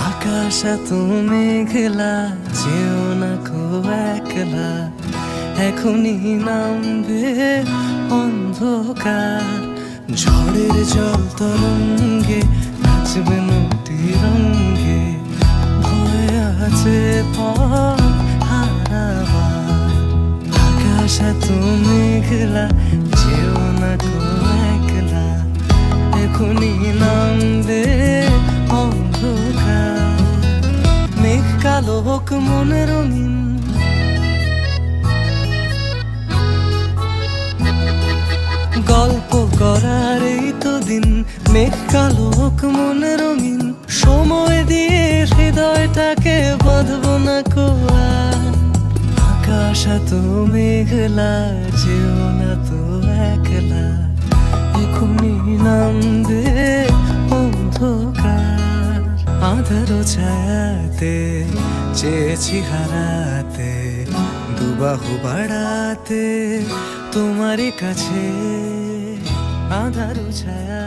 আকাশ এত মেঘলা, যেও না কো একলা, এখনই নামবে অন্ধকার। ঝড়ের জল তরঙ্গে নাচবে নদী রঙ্গে, ভয় আছে পথ হারাবার। আকাশ এত মেঘলা, যেও না কো একলা, এখনই নামবে অন্ধকার। মেঘ কালো হোক মনে রঙিন, গল্প করার এই তো দিন। মেঘ কালো হোক মনে রঙিন, সময় দিয়ে হৃদয়টাকে বাঁধবো না কো আর। আকাশ এত মেঘলা, যেও না তো একলা, এখনই নামবে অন্ধকার। আধারো ছায়াতে চেয়েছি হারাতে, দুবাহু বাড়াতে তোমারই কাছে। আধারো ছায়া